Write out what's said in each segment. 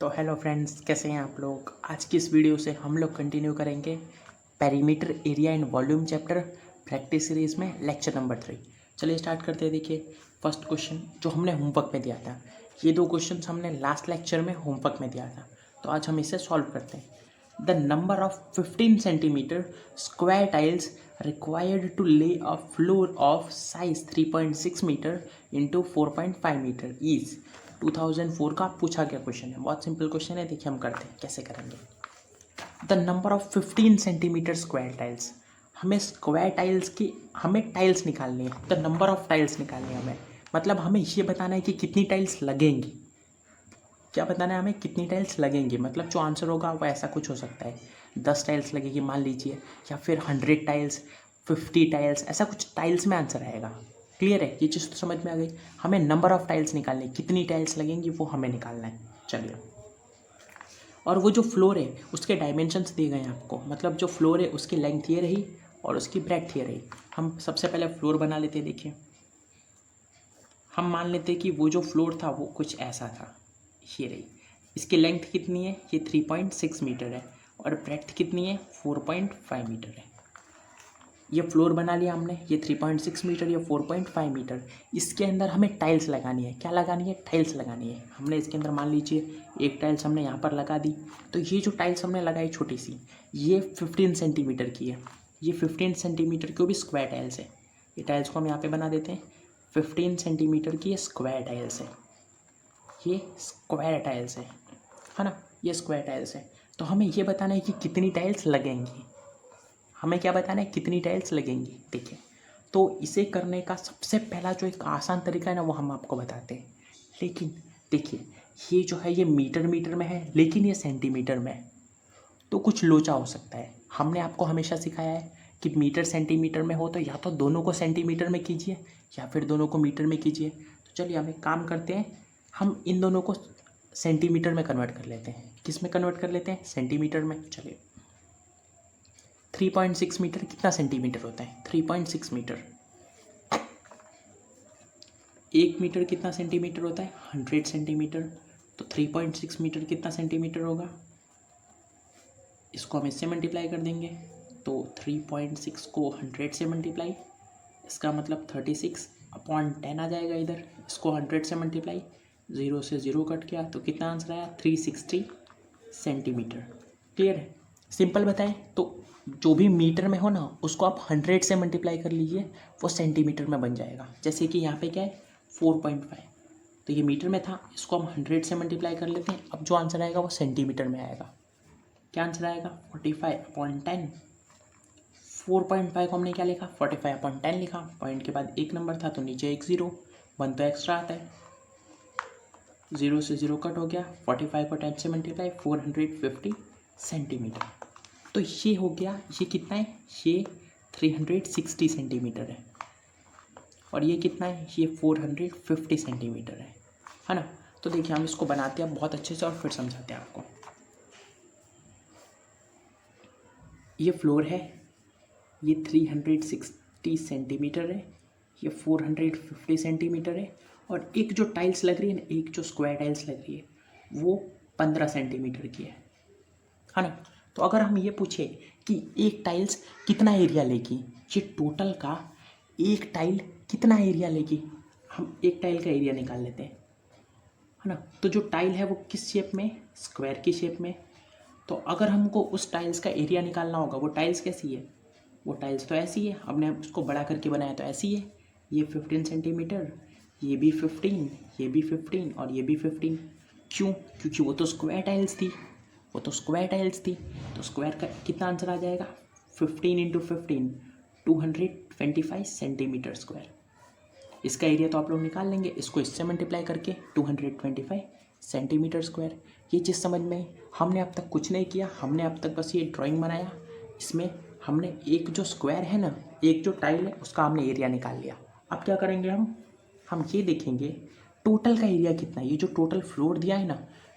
तो hello friends, कैसे हैं आप लोग। आज की इस वीडियो से हम लोग कंटिन्यू करेंगे perimeter area and volume chapter practice series में लेक्चर नंबर 3। चलिए स्टार्ट करते हैं। देखिए, फर्स्ट क्वेश्चन जो हमने होमवर्क में दिया था, ये दो क्वेश्चन हमने लास्ट लेक्चर में होमवर्क में दिया था, तो आज हम इसे सॉल्व करते हैं। The number of 15 centimetre square tiles required to lay a floor of size 3.6 metre into 4.5 metre is 2004 का पूछा गया क्वेश्चन है। बहुत सिंपल क्वेश्चन है। देखिए हम करते हैं कैसे करेंगे। The number of 15 centimetre square tiles, हमें स्क्वायर टाइल्स की हमें टाइल्स निकालनी है। द नंबर ऑफ टाइल्स निकालनी है हमें, मतलब हमें ये बताना है कि कितनी टाइल्स लगेंगी। क्या बताना है हमें, कितनी टाइल्स लगेंगी। मतलब जो आंसर होगा वो ऐसा कुछ हो सकता है, 10 टाइल्स लगेगी मान लीजिए, या फिर 100 टाइल्स, 50 टाइल्स, ऐसा कुछ टाइल्स में आंसर आएगा। क्लियर है, ये चीज़ तो समझ में आ गई। हमें नंबर ऑफ टाइल्स निकालनी, कितनी टाइल्स लगेंगी वो हमें निकालना है। चलिए, और वो जो फ्लोर है उसके डायमेंशंस दिए गए हैं आपको, मतलब जो फ्लोर है उसकी लेंथ ये रही और उसकी ब्रेड्थ ये रही। हम सबसे पहले फ्लोर बना लेते हैं। देखिए, हम मान लेते हैं कि वो जो फ्लोर था वो कुछ ऐसा था, ये रही। इसकी लेंथ कितनी है, ये 3.6 मीटर है, और ब्रेड्थ कितनी है, 4.5 मीटर है। ये फ्लोर बना लिया हमने, ये 3.6 मीटर, ये 4.5 मीटर। इसके अंदर हमें टाइल्स लगानी है। क्या लगानी है, टाइल्स लगानी है। हमने इसके अंदर मान लीजिए एक टाइल्स हमने यहाँ पर लगा दी, तो ये जो टाइल्स हमने लगाई छोटी सी, ये 15 सेंटीमीटर की है। ये 15 सेंटीमीटर की भी स्क्वायर टाइल्स है। ये टाइल्स को हम यहाँ पे बना देते हैं। 15 सेंटीमीटर की ये स्क्वायर टाइल्स है, ये स्क्वायर टाइल्स है ना, ये स्क्वायर टाइल्स है। तो हमें ये बताना है कि कितनी टाइल्स लगेंगी। हमें क्या बताना है, कितनी टाइल्स लगेंगी। देखिए, तो इसे करने का सबसे पहला जो एक आसान तरीका है ना, वो हम आपको बताते हैं। लेकिन देखिए, ये जो है ये मीटर मीटर में है, लेकिन ये सेंटीमीटर में है, तो कुछ लोचा हो सकता है। हमने आपको हमेशा सिखाया है कि मीटर सेंटीमीटर में हो तो या तो दोनों को सेंटीमीटर में कीजिए या फिर दोनों को मीटर में कीजिए। तो चलिए हम एक काम करते हैं, हम इन दोनों को सेंटीमीटर में कन्वर्ट कर लेते हैं। किस में कन्वर्ट कर लेते हैं, सेंटीमीटर में। चलिए, 3.6 मीटर कितना सेंटीमीटर होता है, 3.6 मीटर। 1 मीटर कितना सेंटीमीटर होता है, 100 सेंटीमीटर। तो 3.6 मीटर कितना सेंटीमीटर होगा, इसको हम इससे मल्टीप्लाई कर देंगे। तो 3.6 को 100 से मल्टीप्लाई, इसका मतलब 36/10 आ जाएगा इधर। इसको 100 से मल्टीप्लाई, 0 से 0 कट गया, तो कितना आंसर आया, 360 सेंटीमीटर। क्लियर है, सिंपल बताएं तो जो भी मीटर में हो ना, उसको आप 100 से मल्टीप्लाई कर लीजिए, वो सेंटीमीटर में बन जाएगा। जैसे कि यहाँ पे क्या है, 4.5, तो ये मीटर में था, इसको हम 100 से मल्टीप्लाई कर लेते हैं। अब जो आंसर आएगा वो सेंटीमीटर में आएगा। क्या आंसर आएगा, 45/10। 4.5 को हमने क्या लिखा, 45/10 लिखा। पॉइंट के बाद एक नंबर था तो नीचे एक 0, 1 तो एक्स्ट्रा आता है। 0 से 0 कट हो गया, 45 को 10 से मल्टीप्लाई, 450 सेंटीमीटर। तो ये हो गया, ये कितना है, ये 360 सेंटीमीटर है, और ये कितना है, ये 450 सेंटीमीटर है ना। तो देखिए हम इसको बनाते हैं बहुत अच्छे से और फिर समझाते हैं आपको। ये फ्लोर है, ये 360 सेंटीमीटर है, ये 450 सेंटीमीटर है, और एक जो टाइल्स लग रही है ना, एक जो स्क्वायर टाइल्स लग रही है वो 15 सेंटीमीटर की है ना। तो अगर हम ये पूछे कि एक टाइल्स कितना एरिया लेगी, ये टोटल का एक टाइल कितना एरिया लेगी, हम एक टाइल का एरिया निकाल लेते हैं, है ना। तो जो टाइल है वो किस शेप में, स्क्वायर की शेप में। तो अगर हमको उस टाइल्स का एरिया निकालना होगा, वो टाइल्स कैसी है, वो टाइल्स तो ऐसी है, हमने उसको बड़ा करके बनाया तो ऐसी है। ये 15 सेंटीमीटर, ये भी 15, ये भी 15 और ये भी 15। क्यों, क्योंकि वो तो स्क्वायर टाइल्स थी, वो तो स्क्वायर टाइल्स थी। तो स्क्वायर का कितना आंसर आ जाएगा, 15 इंटू 15, 225 सेंटीमीटर स्क्वायर। इसका एरिया तो आप लोग निकाल लेंगे, इसको इससे मल्टीप्लाई करके 225 सेंटीमीटर स्क्वायर। ये चीज़ समझ में आई। हमने अब तक कुछ नहीं किया, हमने अब तक बस ये ड्राइंग बनाया। इसमें हमने एक जो स्क्वायर है ना, एक जो टाइल है, उसका हमने एरिया निकाल लिया। अब क्या करेंगे हम ये देखेंगे टोटल का एरिया कितना है। ये जो टोटल फ्लोर दिया है ना,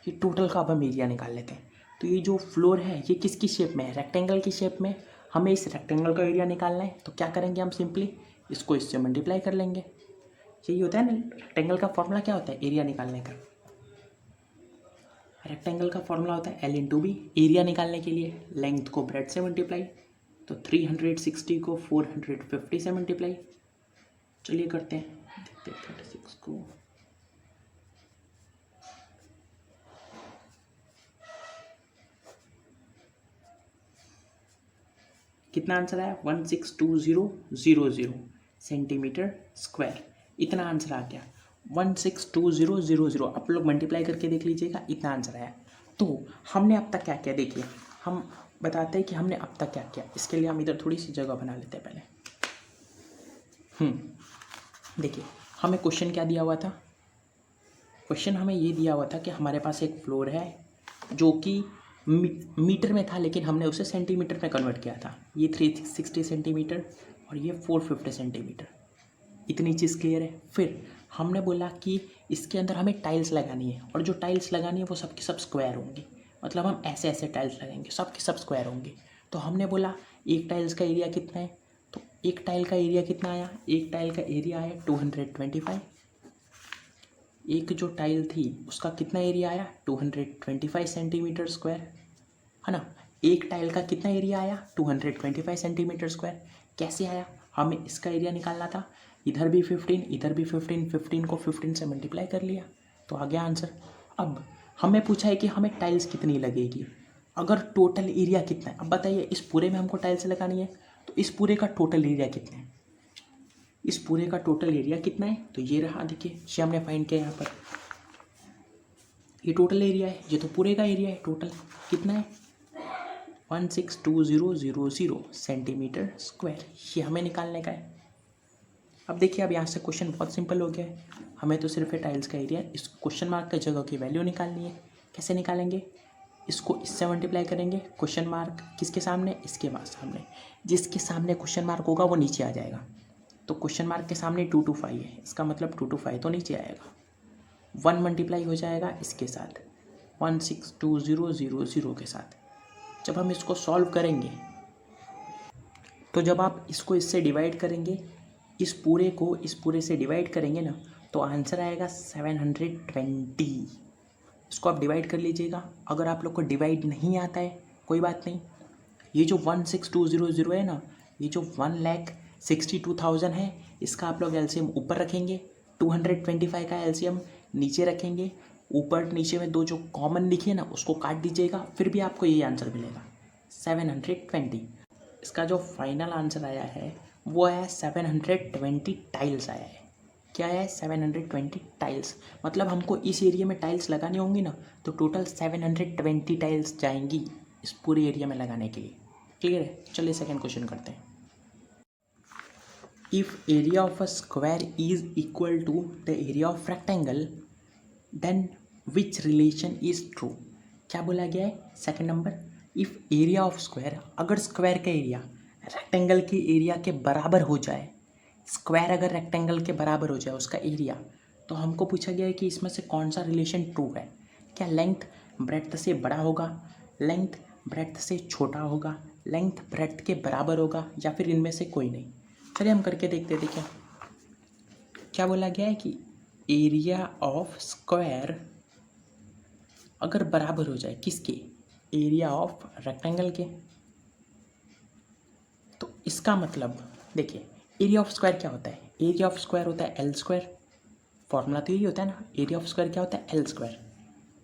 ये टोटल का अब हम एरिया निकाल लेते हैं। तो ये जो फ्लोर है ये किसकी शेप में है, रेक्टेंगल की शेप में। हमें इस रेक्टेंगल का एरिया निकालना है, तो क्या करेंगे हम, सिंपली इसको इससे मल्टीप्लाई कर लेंगे। यही होता है ना, रेक्टेंगल का फॉर्मूला क्या होता है, एरिया निकालने का, रेक्टेंगल का फॉर्मूला होता है एल इंटू बी, एरिया निकालने के लिए लेंथ को ब्रेड से मल्टीप्लाई, तो 360 को 450 से मल्टीप्लाई। चलिए करते हैं, देखते हैं 36 को कितना आंसर आया 162000 सेंटीमीटर स्क्वायर, इतना आंसर आ गया 162000। आप लोग मल्टीप्लाई करके देख लीजिएगा, इतना आंसर आया। तो हमने अब तक क्या किया देखिए, हम बताते हैं कि हमने अब तक क्या किया। इसके लिए हम इधर थोड़ी सी जगह बना लेते हैं पहले। देखिए हमें क्वेश्चन क्या दिया हुआ था, क्वेश्चन हमें ये दिया हुआ था कि हमारे पास एक फ्लोर है जो कि मीटर में था, लेकिन हमने उसे सेंटीमीटर में कन्वर्ट किया था। ये 360 सेंटीमीटर और ये 450 सेंटीमीटर, इतनी चीज़ क्लियर है। फिर हमने बोला कि इसके अंदर हमें टाइल्स लगानी है, और जो टाइल्स लगानी है वो सबकी सब स्क्वायर होंगी, मतलब हम ऐसे ऐसे टाइल्स लगाएंगे, सबकी सब स्क्वायर होंगे। तो हमने बोला एक टाइल्स का एरिया कितना है, तो एक टाइल का एरिया कितना आया, एक टाइल का एरिया आया 225। एक जो टाइल थी उसका कितना एरिया आया 225 सेंटीमीटर स्क्वायर, है ना। एक टाइल का कितना एरिया आया 225 सेंटीमीटर स्क्वायर। कैसे आया, हमें इसका एरिया निकालना था, इधर भी 15 इधर भी 15, 15 को 15 से मल्टीप्लाई कर लिया तो आ गया आंसर। अब हमें पूछा है कि हमें टाइल्स कितनी लगेगी, अगर टोटल एरिया कितना है। अब बताइए इस पूरे में हमको टाइल्स लगानी है, तो इस पूरे का टोटल एरिया कितना है, इस पूरे का टोटल एरिया कितना है, तो ये रहा, देखिए ये हमने फाइंड किया यहाँ पर, ये टोटल एरिया है, ये तो पूरे का एरिया है। टोटल कितना है 162000 सेंटीमीटर स्क्वायर, ये हमें निकालने का है। अब देखिए अब यहाँ से क्वेश्चन बहुत सिंपल हो गया है, हमें तो सिर्फ टाइल्स का एरिया, इस क्वेश्चन मार्क की जगह की वैल्यू निकालनी है। कैसे निकालेंगे, इसको इससे मल्टीप्लाई करेंगे, क्वेश्चन मार्क किसके सामने, इसके सामने, जिसके सामने क्वेश्चन मार्क होगा वो नीचे आ जाएगा। तो क्वेश्चन मार्क के सामने 225 है, इसका मतलब 225 तो नीचे आएगा, 1 मल्टीप्लाई हो जाएगा इसके साथ 162000 के साथ। जब हम इसको सॉल्व करेंगे, तो जब आप इसको इससे डिवाइड करेंगे, इस पूरे को इस पूरे से डिवाइड करेंगे ना, तो आंसर आएगा 720। इसको आप डिवाइड कर लीजिएगा। अगर आप लोग को डिवाइड नहीं आता है कोई बात नहीं, ये जो 16200 है ना, ये जो 1,62,000 है, इसका आप लोग एलसीएम ऊपर रखेंगे, 225 का एलसीएम नीचे रखेंगे, ऊपर नीचे में दो जो कॉमन लिखे ना उसको काट दीजिएगा, फिर भी आपको यही आंसर मिलेगा 720। इसका जो फाइनल आंसर आया है वो आया 720 टाइल्स आया है। क्या है 720 टाइल्स, मतलब हमको इस एरिया में टाइल्स लगानी होंगी ना, तो टोटल 720 टाइल्स जाएंगी इस पूरे एरिया में लगाने के लिए। क्लियर है, चलिए सेकंड क्वेश्चन करते हैं। If area of a square is equal to the area of rectangle then which relation is true. क्या बोला गया है, second number, if area of square, अगर स्क्वायर का एरिया रेक्टेंगल के एरिया के बराबर हो जाए, स्क्वायर अगर रेक्टेंगल के बराबर हो जाए उसका एरिया, तो हमको पूछा गया है कि इसमें से कौन सा रिलेशन ट्रू है। क्या लेंथ ब्रेड्थ से बड़ा होगा, लेंथ ब्रेड्थ से छोटा होगा, लेंथ ब्रेड्थ के बराबर होगा, या फिर इनमें से कोई नहीं। चलिए हम करके देखते देखिए क्या बोला गया है कि एरिया ऑफ स्क्वायर अगर बराबर हो जाए किसके, एरिया ऑफ रेक्टेंगल के, तो इसका मतलब देखिए एरिया ऑफ स्क्वायर क्या होता है, एरिया ऑफ स्क्वायर होता है एल स्क्वायर, फॉर्मूला तो यही होता है ना, एरिया ऑफ स्क्वायर क्या होता है एल स्क्वायर,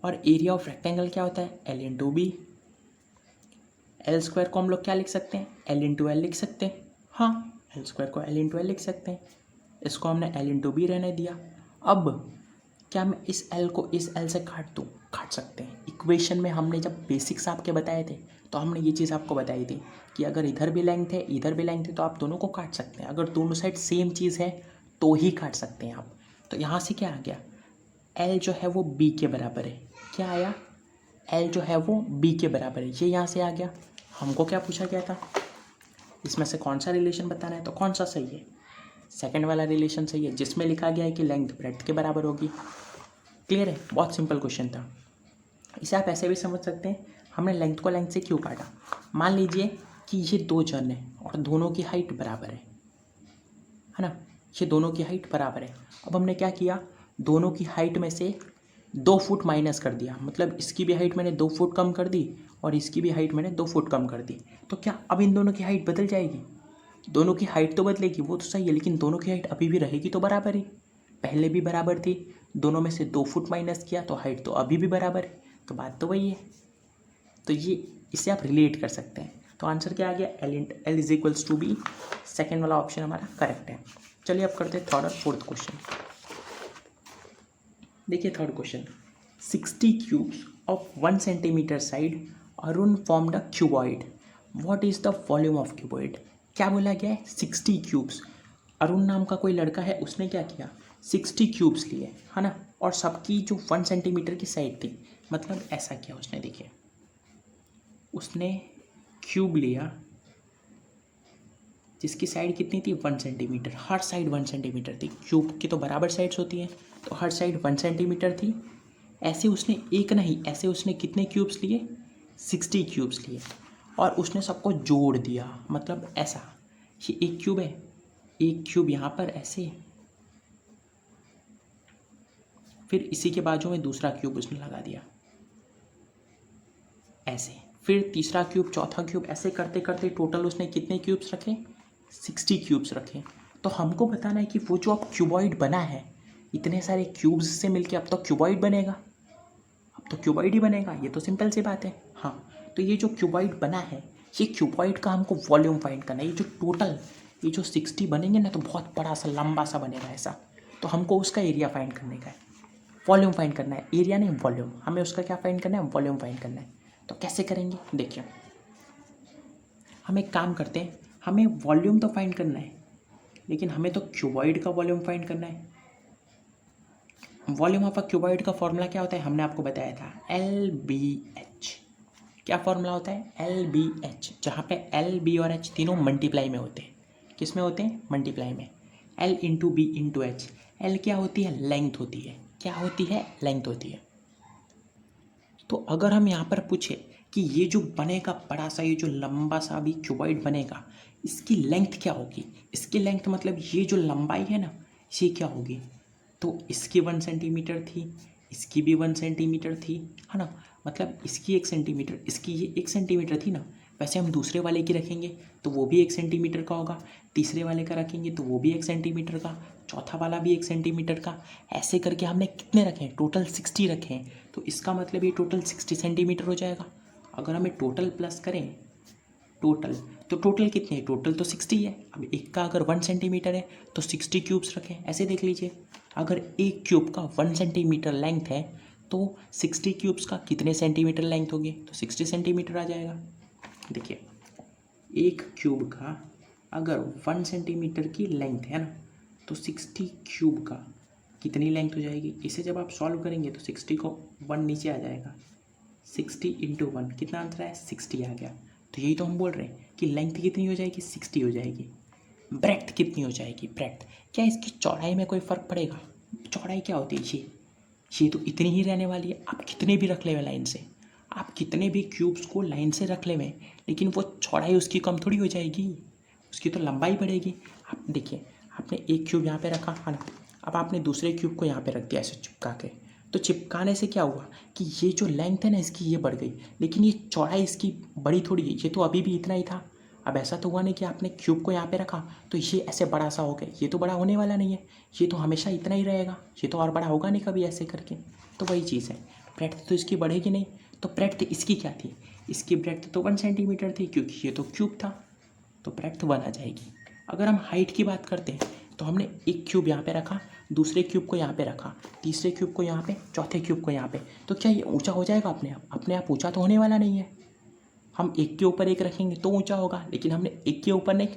और एरिया ऑफ रेक्टेंगल क्या होता है L into B. L square को हम लोग क्या लिख सकते हैं, एल इंटू एल लिख सकते हैं, हाँ एल स्क्वायर को एल इंटू एल लिख सकते हैं, इसको हमने एल इंटू बी रहने दिया। अब क्या मैं इस एल को इस एल से काट दूँ, काट सकते हैं। इक्वेशन में हमने जब बेसिक्स आपके बताए थे तो हमने ये चीज़ आपको बताई थी कि अगर इधर भी लेंथ है इधर भी लेंथ है तो आप दोनों को काट सकते हैं, अगर दोनों साइड सेम चीज़ है तो ही काट सकते हैं आप। तो यहाँ से क्या आ गया, एल जो है वो बी के बराबर है, क्या आया एल जो है वो बी के बराबर है, ये यहाँ से आ गया। हमको क्या पूछा गया था, इसमें से कौन सा रिलेशन बताना है, तो कौन सा सही है, सेकंड वाला रिलेशन सही है जिसमें लिखा गया है कि लेंथ ब्रेड्थ के बराबर होगी। क्लियर है, बहुत सिंपल क्वेश्चन था। इसे आप ऐसे भी समझ सकते हैं, हमने लेंथ को लेंथ से क्यों काटा, मान लीजिए कि ये दो जन हैं और दोनों की हाइट बराबर है ना, ये दोनों की हाइट बराबर है। अब हमने क्या किया, दोनों की हाइट में से 2 फुट माइनस कर दिया, मतलब इसकी भी हाइट मैंने 2 फुट कम कर दी और इसकी भी हाइट मैंने 2 फुट कम कर दी, तो क्या अब इन दोनों की हाइट बदल जाएगी? दोनों की हाइट तो बदलेगी, वो तो सही है, लेकिन दोनों की हाइट अभी भी रहेगी तो बराबर ही। पहले भी बराबर थी, दोनों में से 2 फुट माइनस किया तो हाइट तो अभी भी बराबर है, तो बात तो वही है। तो ये इससे आप रिलेट कर सकते हैं। तो आंसर क्या आ गया? L is equals to B. Second वाला ऑप्शन हमारा करेक्ट है। चलिए अब करते हैं थर्ड और फोर्थ क्वेश्चन। देखिए third question, 60 cubes of 1 centimetre side Arun formed a cuboid, what is the volume of cuboid? क्या बोला गया है? 60 क्यूब्स। अरुण नाम का कोई लड़का है, उसने क्या किया? 60 क्यूब्स लिए, है ना, और सबकी जो 1 सेंटीमीटर की साइड थी, मतलब ऐसा किया उसने, देखिए उसने क्यूब लिया जिसकी साइड कितनी थी? 1 सेंटीमीटर, हर साइड 1 सेंटीमीटर थी। क्यूब की तो बराबर साइड्स होती हैं, तो हर साइड 1 सेंटीमीटर थी। ऐसे उसने एक नहीं, ऐसे उसने कितने क्यूब्स लिए? 60 क्यूब्स लिए, और उसने सबको जोड़ दिया, मतलब ऐसा, ये एक क्यूब है, एक क्यूब यहाँ पर ऐसे, फिर इसी के बाजू में दूसरा क्यूब उसने लगा दिया ऐसे, फिर तीसरा क्यूब, चौथा क्यूब, ऐसे करते करते टोटल उसने कितने क्यूब्स रखे? 60 क्यूब्स रखे। तो हमको बताना है कि वो जो अब क्यूबॉइड बना है, इतने सारे क्यूब्स से मिलके अब तो क्यूबॉइड बनेगा, अब तो क्यूबॉइड ही बनेगा, ये तो सिंपल सी बात है। हाँ, तो ये जो क्यूबॉइड बना है, ये क्यूबॉइड का हमको वॉल्यूम फाइंड करना है। ये जो टोटल, ये जो 60 बनेंगे ना, तो बहुत बड़ा सा लंबा सा बनेगा ऐसा, तो हमको उसका एरिया फाइंड करने का है, वॉल्यूम फाइंड करना है, एरिया नहीं वॉल्यूम। हमें उसका क्या फाइंड करना है? वॉल्यूम फाइंड करना है। तो कैसे करेंगे? देखिए हम एक काम करते हैं, हमें वॉल्यूम तो फाइंड करना है, लेकिन हमें तो क्यूबॉइड का वॉल्यूम फाइंड करना है। वॉल्यूम ऑफ अ क्यूबॉइड का फॉर्मूला क्या होता है? हमने आपको बताया था, LBH। क्या फॉर्मूला होता है? LBH, जहाँ पे L, B और H तीनों मल्टीप्लाई में होते हैं। किस में होते हैं? मल्टीप्लाई में। L into B into H. L क्या होती है? लेंथ होती है। क्या होती है? लेंथ होती है। तो अगर हम यहाँ पर पूछे कि ये जो बनेगा बड़ा सा, ये जो लंबा सा अभी क्यूबॉइड बनेगा, इसकी लेंथ क्या होगी? इसकी लेंथ मतलब ये जो लंबाई है ना, ये क्या होगी? तो इसकी 1 सेंटीमीटर थी, इसकी भी 1 सेंटीमीटर थी, है ना, मतलब इसकी 1 सेंटीमीटर, इसकी ये 1 सेंटीमीटर थी ना। वैसे हम दूसरे वाले की रखेंगे तो वो भी 1 सेंटीमीटर का होगा, तीसरे वाले का रखेंगे तो वो भी 1 सेंटीमीटर का, चौथा वाला भी 1 सेंटीमीटर का, ऐसे करके हमने कितने रखे हैं? टोटल 60 रखे हैं। तो इसका मतलब ये टोटल 60 सेंटीमीटर हो जाएगा। अगर हमें टोटल प्लस करें, टोटल, तो टोटल कितने हैं? टोटल तो 60 है। अब एक का अगर 1 सेंटीमीटर है तो 60 क्यूब्स रखें, ऐसे देख लीजिए। अगर एक क्यूब का 1 सेंटीमीटर लेंथ है तो 60 क्यूब्स का कितने सेंटीमीटर लेंथ होगी? तो 60 सेंटीमीटर आ जाएगा। देखिए एक क्यूब का अगर 1 सेंटीमीटर की लेंथ है ना, तो 60 क्यूब का कितनी लेंथ हो जाएगी? इसे जब आप सॉल्व करेंगे तो 60 को 1 नीचे आ जाएगा, 60 इंटू 1 कितना आंसर है? 60 आ गया। तो यही तो हम बोल रहे हैं कि लेंथ कितनी हो जाएगी? 60 हो जाएगी। ब्रेड्थ कितनी हो जाएगी? ब्रेड्थ, क्या इसकी चौड़ाई में कोई फ़र्क पड़ेगा? चौड़ाई क्या होती है? ये तो इतनी ही रहने वाली है। आप कितने भी रख ले हुए लाइन से, आप कितने भी क्यूब्स को लाइन से रख ले हुए, लेकिन वो चौड़ाई उसकी कम थोड़ी हो जाएगी, उसकी तो लंबाई बढ़ेगी। आप देखिए, आपने एक क्यूब यहाँ पे रखा है ना, अब आपने दूसरे क्यूब को यहाँ पे रख दिया ऐसे चिपका के, तो चिपकाने से क्या हुआ कि ये जो लेंथ है ना इसकी, ये बढ़ गई, लेकिन ये चौड़ाई इसकी बड़ी थोड़ी है, ये तो अभी भी इतना ही था। अब ऐसा तो हुआ नहीं कि आपने क्यूब को यहाँ पे रखा तो ये ऐसे बड़ा सा हो गया, ये तो बड़ा होने वाला नहीं है, ये तो हमेशा इतना ही रहेगा, ये तो और बड़ा होगा नहीं कभी ऐसे करके। तो वही चीज़ है, ब्रेड्थ तो इसकी बढ़ेगी नहीं। तो ब्रेड्थ इसकी क्या थी? इसकी ब्रेड्थ तो 1 सेंटीमीटर थी, क्योंकि ये तो क्यूब था, तो ब्रेड्थ 1 आ जाएगी। अगर हम हाइट की बात करते हैं तो हमने एक क्यूब यहाँ पे रखा, दूसरे क्यूब को यहाँ पे रखा, तीसरे क्यूब को यहाँ पे, चौथे क्यूब को यहाँ पे, तो क्या ये ऊंचा हो जाएगा अपने आप? अपने आप ऊंचा तो होने वाला नहीं है। हम एक के ऊपर एक रखेंगे तो ऊंचा होगा, लेकिन हमने एक के ऊपर नहीं,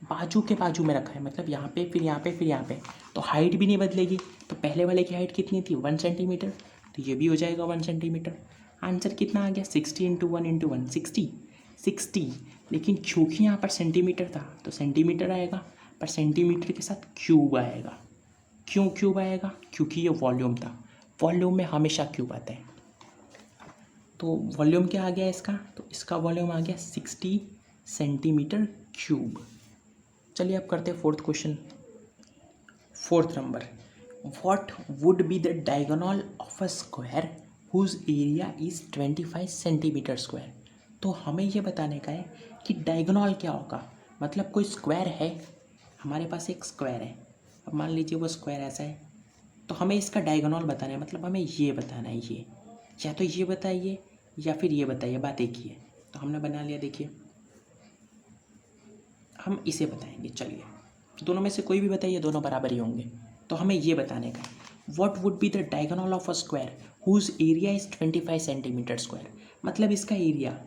बाजू के बाजू में रखा है, मतलब यहाँ पे फिर यहाँ पे फिर यहाँ पे, तो हाइट भी नहीं बदलेगी। तो पहले वाले की हाइट कितनी थी? 1 सेंटीमीटर, तो ये भी हो जाएगा 1 सेंटीमीटर। आंसर कितना आ गया? 60 इंटू 1 इंटू 1, 60। लेकिन क्योंकि यहाँ पर सेंटीमीटर था तो सेंटीमीटर आएगा, पर सेंटीमीटर के साथ क्यूब आएगा। क्यों क्यूब आएगा? क्योंकि ये वॉल्यूम था, वॉल्यूम में हमेशा क्यूब आता है। तो वॉल्यूम क्या आ गया इसका? तो इसका वॉल्यूम आ गया 60 सेंटीमीटर क्यूब। चलिए अब करते हैं fourth question. Fourth number, what would be the diagonal of a square whose area is 25 centimetre square. तो हमें ये बताने का है कि डायगोनल क्या होगा। मतलब कोई स्क्वायर है, हमारे पास एक स्क्वायर है, अब मान लीजिए वो स्क्वायर ऐसा है, तो हमें इसका डायगोनल बताना है। मतलब हमें ये बताना है, ये या तो ये बताइए या फिर ये बताइए, बात एक ही है। तो हमने बना लिया, देखिए हम इसे बताएंगे। चलिए दोनों में से कोई भी बताइए, दोनों बराबर ही होंगे। तो हमें ये बताने का है what would be the diagonal of a square whose area is 25 centimetre square. मतलब इसका एरिया,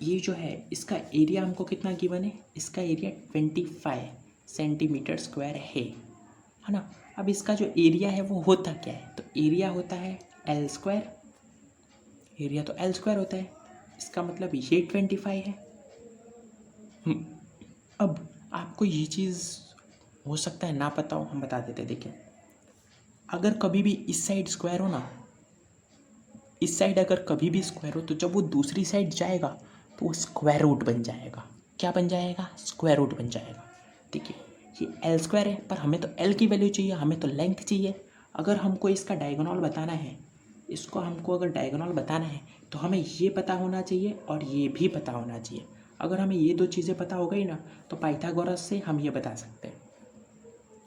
ये जो है इसका एरिया हमको कितना गिवन है, इसका एरिया 25 सेंटीमीटर स्क्वायर है ना। अब इसका जो एरिया है वो होता क्या है, तो एरिया होता है एल स्क्वायर। एरिया तो एल स्क्वायर होता है, इसका मतलब ये 25 है। अब आपको ये चीज़ हो सकता है ना पता हो, हम बता देते हैं। देखिए अगर कभी भी इस साइड स्क्वायर हो ना, इस साइड अगर कभी भी स्क्वायर हो, तो जब वो दूसरी साइड जाएगा तो वो स्क्वायर रूट बन जाएगा। क्या बन जाएगा, स्क्वायर रूट बन जाएगा। देखिए ये एल स्क्वायर है, पर हमें तो एल की वैल्यू चाहिए, हमें तो लेंथ चाहिए। अगर हमको इसका डायगोनल बताना है, इसको हमको अगर डायगोनल बताना है तो हमें ये पता होना चाहिए और ये भी पता होना चाहिए। अगर हमें ये दो चीज़ें पता हो गई ना, तो पाइथागोरस से हम ये बता सकते हैं।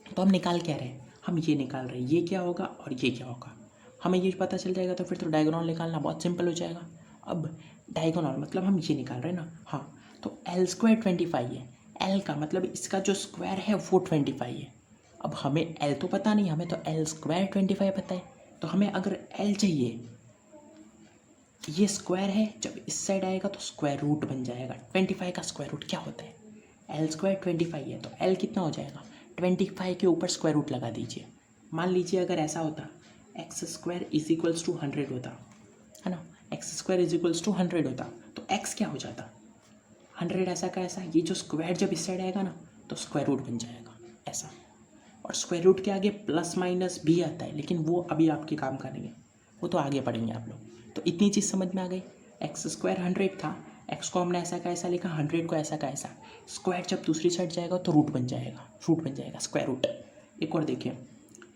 तो हम निकाल क्या रहे हैं, हम ये निकाल रहे हैं ये क्या होगा और ये क्या होगा। हमें ये पता चल जाएगा तो फिर तो डायगोनल निकालना बहुत सिंपल हो जाएगा। अब डायगोनल मतलब हम ये निकाल रहे हैं ना, हाँ। तो एल स्क्वायर 25 है, एल का मतलब इसका जो स्क्वायर है वो 25 है। अब हमें एल तो पता नहीं, हमें तो एल स्क्वायर 25 पता है। तो हमें अगर एल चाहिए, ये स्क्वायर है, जब इस साइड आएगा तो स्क्वायर रूट बन जाएगा। 25 का स्क्वायर रूट क्या होता है, एल स्क्वायर 25 है, तो एल कितना हो जाएगा, 25 के ऊपर स्क्वायर रूट लगा दीजिए। मान लीजिए अगर ऐसा होता, x square is equals to 100 होता, है ना, x square is equals to 100 होता, तो एक्स क्या हो जाता, 100 ऐसा का ऐसा। ये जो स्क्वायर जब इस साइड आएगा ना तो स्क्वायर रूट बन जाएगा ऐसा। और स्क्वायर रूट के आगे प्लस माइनस भी आता है, लेकिन वो अभी आपके काम का नहीं है, वो तो आगे पढ़ेंगे आप लोग। तो इतनी चीज़ समझ में आ गई। एक्स स्क्वायर 100 था, एक्स को हमने ऐसा का ऐसा लिखा, 100 को ऐसा का ऐसा। स्क्वायर जब दूसरी साइड जाएगा तो रूट बन जाएगा, रूट बन जाएगा स्क्वायर रूट। एक और देखिए,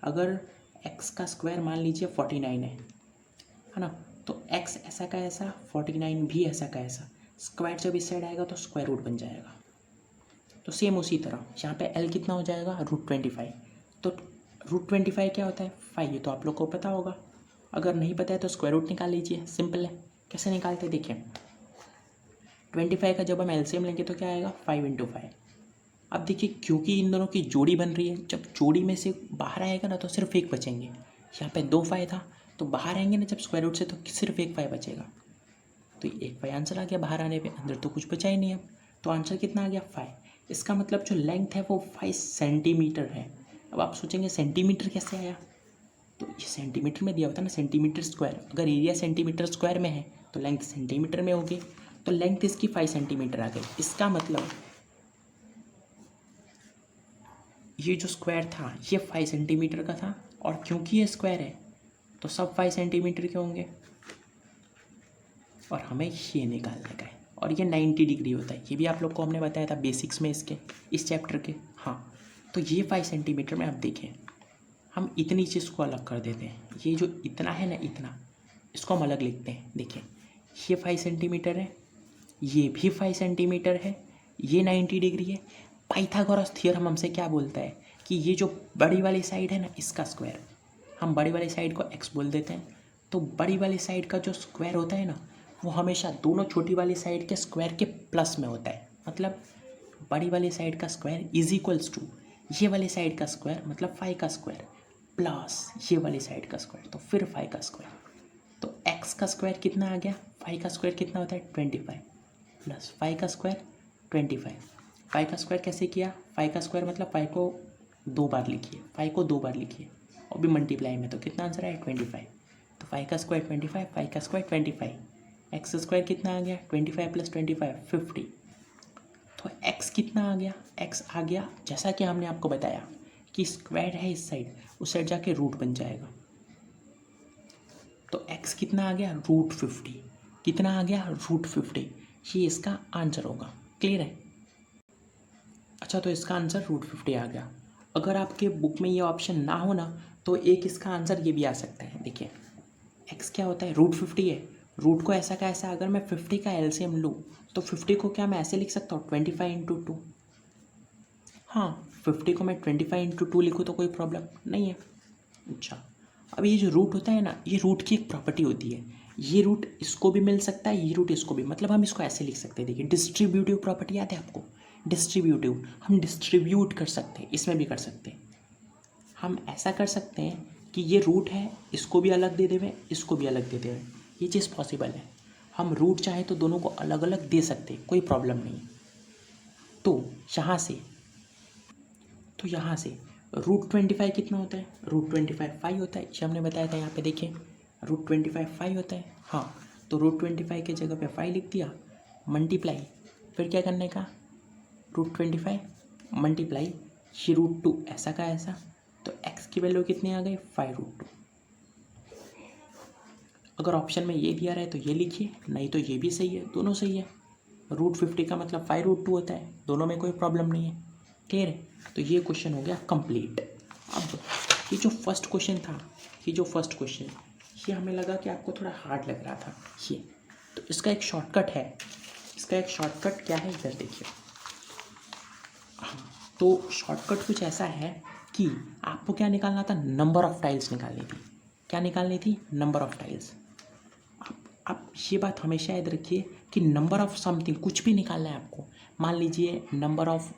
अगर एक्स का स्क्वायर मान लीजिए 49 है ना, तो एक्स ऐसा का ऐसा, 49 भी ऐसा का ऐसा। स्क्वायर जब इस साइड आएगा तो स्क्वायर रूट बन जाएगा। तो सेम उसी तरह यहाँ पे एल कितना हो जाएगा, √25। तो √25 क्या होता है, 5। ये तो आप लोग को पता होगा, अगर नहीं पता है तो स्क्वायर रूट निकाल लीजिए, सिंपल है। कैसे निकालते हैं, देखिए 25 का जब हम एलसीएम लेंगे तो क्या आएगा, 5 × 5। अब देखिए क्योंकि इन दोनों की जोड़ी बन रही है, जब जोड़ी में से बाहर आएगा ना तो सिर्फ एक बचेंगे। यहाँ पे 2 5 था, तो बाहर आएंगे ना जब स्क्वायर रूट से तो सिर्फ एक 5 बचेगा। तो एक 5 आंसर आ गया बाहर आने पे, अंदर तो कुछ बचा ही नहीं अब। तो आंसर कितना आ गया, 5। इसका मतलब जो लेंथ है वो 5 सेंटीमीटर है। अब आप सोचेंगे सेंटीमीटर कैसे आया, तो ये सेंटीमीटर में दिया होता है ना, सेंटीमीटर स्क्वायर। अगर एरिया सेंटीमीटर स्क्वायर में है तो लेंथ सेंटीमीटर में होगी, तो लेंथ इसकी 5 सेंटीमीटर आ गई। इसका मतलब ये जो स्क्वायर था ये 5 सेंटीमीटर का था, और क्योंकि ये स्क्वायर है तो सब 5 सेंटीमीटर के होंगे, और हमें ये निकालने का है। और ये 90 डिग्री होता है, ये भी आप लोग को हमने बताया था बेसिक्स में इसके, इस चैप्टर के। हाँ, तो ये 5 सेंटीमीटर में आप देखें, हम इतनी चीज़ को अलग कर देते हैं। ये जो इतना है ना, इतना, इसको हम अलग लिखते हैं। देखिए ये 5 सेंटीमीटर है, ये भी 5 सेंटीमीटर है, ये 90 डिग्री है। पाइथागोरस थ्योरम हमसे क्या बोलता है कि ये जो बड़ी वाली साइड है ना, इसका स्क्वायर, हम बड़ी वाली साइड को x बोल देते हैं। तो बड़ी वाली साइड का जो स्क्वायर होता है ना, वो हमेशा दोनों छोटी वाली साइड के स्क्वायर के प्लस में होता है। मतलब बड़ी वाली साइड का स्क्वायर इज इक्वल्स टू ये वाली साइड का स्क्वायर, मतलब 5 का स्क्वायर प्लस ये वाली साइड का स्क्वायर, तो फिर 5 का स्क्वायर। तो x का स्क्वायर कितना आ गया, 5 का स्क्वायर कितना होता है, 25 प्लस 5 का स्क्वायर 25। 5 का स्क्वायर कैसे किया, 5 का स्क्वायर मतलब 5 को 2 बार लिखिए, 5 को 2 बार लिखिए, और भी मल्टीप्लाई में, तो कितना आंसर है 25। तो 5 का स्क्वायर 25, 5 का स्क्वायर 25, एक्स स्क्वायर कितना आ गया, 25 + 25 50। तो x कितना आ गया, x आ गया, जैसा कि हमने आपको बताया कि स्क्वायर है इस साइड, उस साइड जाके रूट बन जाएगा। तो x कितना आ गया, √50। कितना आ गया, √50। ये इसका आंसर होगा। क्लियर है। अच्छा, तो इसका आंसर √50 आ गया। अगर आपके बुक में ये ऑप्शन ना हो ना तो एक इसका आंसर ये भी आ सकता है। देखिए x क्या होता है, √50 है। रूट को ऐसा का ऐसा अगर मैं 50 का एलसीएम लूँ तो 50 को क्या मैं ऐसे लिख सकता हूँ 25/2। हाँ 50 को मैं 25/2 लिखूँ तो कोई प्रॉब्लम नहीं है। अच्छा अब ये जो रूट होता है ना, ये रूट की एक प्रॉपर्टी होती है। ये रूट इसको भी मिल सकता है, ये रूट इसको भी, मतलब हम इसको ऐसे लिख सकते हैं। देखिए डिस्ट्रीब्यूटिव प्रॉपर्टी याद है आपको, डिस्ट्रीब्यूटिव, हम डिस्ट्रीब्यूट कर सकते हैं, इसमें भी कर सकते हैं। हम ऐसा कर सकते हैं कि ये रूट है, इसको भी अलग दे देवे, इसको भी अलग दे देवे, ये चीज़ पॉसिबल है। हम रूट चाहे तो दोनों को अलग अलग दे सकते हैं, कोई प्रॉब्लम नहीं। तो यहाँ से √25 कितना होता है, √25 5 होता है, ये हमने बताया था। यहाँ पे देखिए √25 5 होता है। हाँ तो √25 की जगह पे 5 लिख दिया, मल्टीप्लाई, फिर क्या करने का, √25 मल्टीप्लाई ये √2 ऐसा का ऐसा, तो x की वैल्यू कितनी आ गई 5√2। अगर ऑप्शन में ये दिया रहे तो ये लिखिए, नहीं तो ये भी सही है, दोनों सही है। √50 का मतलब 5√2 होता है, दोनों में कोई प्रॉब्लम नहीं है। क्लियर है, तो ये क्वेश्चन हो गया कंप्लीट। अब ये जो फर्स्ट क्वेश्चन था, ये हमें लगा कि आपको थोड़ा हार्ड लग रहा था ये, तो इसका एक शॉर्टकट है। इसका एक शॉर्टकट क्या है इधर देखिए। हाँ तो शॉर्टकट कुछ ऐसा है कि आपको क्या निकालना था, नंबर ऑफ टाइल्स निकालनी थी। क्या निकालनी थी, नंबर ऑफ टाइल्स। आप ये बात हमेशा याद रखिए कि नंबर ऑफ समथिंग कुछ भी निकालना है आपको। मान लीजिए नंबर ऑफ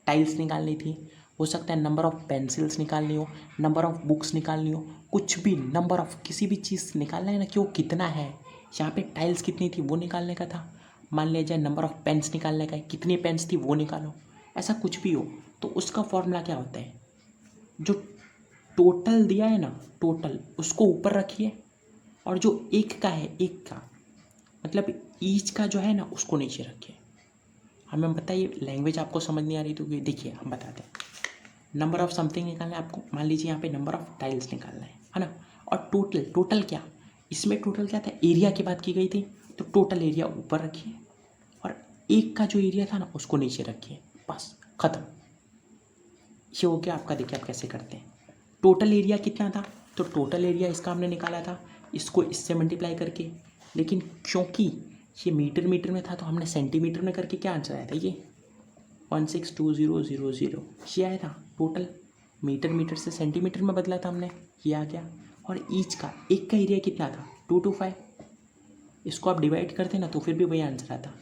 टाइल्स निकालनी थी, हो सकता है नंबर ऑफ पेंसिल्स निकालनी हो, नंबर ऑफ बुक्स निकालनी हो, कुछ भी नंबर ऑफ किसी भी चीज़ निकालना है ना कि वो कितना है। यहाँ पे टाइल्स कितनी थी वो निकालने का था। मान लीजिए नंबर ऑफ पेन्स निकालने का है, कितनी पेन्स थी वो निकालो। ऐसा कुछ भी हो तो उसका फॉर्मूला क्या होता है, जो टोटल दिया है ना, टोटल उसको ऊपर रखिए, और जो एक का है, एक का मतलब ईच का जो है ना उसको नीचे रखिए। हमें बताइए लैंग्वेज आपको समझ नहीं आ रही तो देखिए हम बताते हैं। नंबर ऑफ समथिंग निकालना है आपको, मान लीजिए यहाँ पे नंबर ऑफ टाइल्स निकालना है ना। और टोटल क्या, इसमें टोटल क्या था, एरिया की बात की गई थी, तो टोटल एरिया ऊपर रखिए और एक का जो एरिया था ना उसको नीचे रखिए, बस ख़त्म। ये हो गया आपका। देखिए आप कैसे करते हैं। टोटल एरिया कितना था, तो टोटल एरिया इसका हमने निकाला था, इसको इससे मल्टीप्लाई करके, लेकिन क्योंकि ये मीटर में था तो हमने सेंटीमीटर में करके क्या आंसर आया था, ये 162000 ये आया था। टोटल मीटर से सेंटीमीटर में बदला था हमने, ये आ गया। और ईच का, एक का एरिया कितना था 225, इसको आप डिवाइड करते ना तो फिर भी वही आंसर आता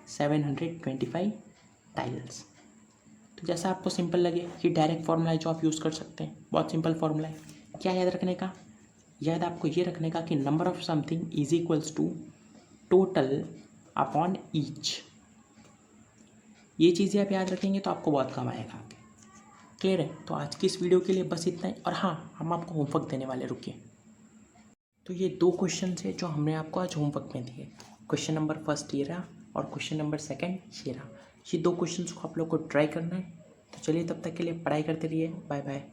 725 टाइल्स। तो जैसा आपको सिंपल लगे, ये डायरेक्ट फार्मूला है जो आप यूज़ कर सकते हैं, बहुत सिंपल फार्मूला है। क्या याद रखने का, याद आपको ये रखने का कि number of something is equals to total upon each. ये चीज़ें आप याद रखेंगे तो आपको बहुत काम आएगा आगे। क्लियर है, तो आज की इस वीडियो के लिए बस इतना ही। और हाँ, हम आपको होमवर्क देने वाले, रुकिए। तो ये 2 क्वेश्चन है जो हमने आपको आज होमवर्क में दिए। क्वेश्चन नंबर फर्स्ट ये रहा और क्वेश्चन नंबर सेकंड ये रहा। ये 2 क्वेश्चन को आप लोग को ट्राई करना है। तो चलिए तब तक के लिए पढ़ाई करते रहिए। Bye bye.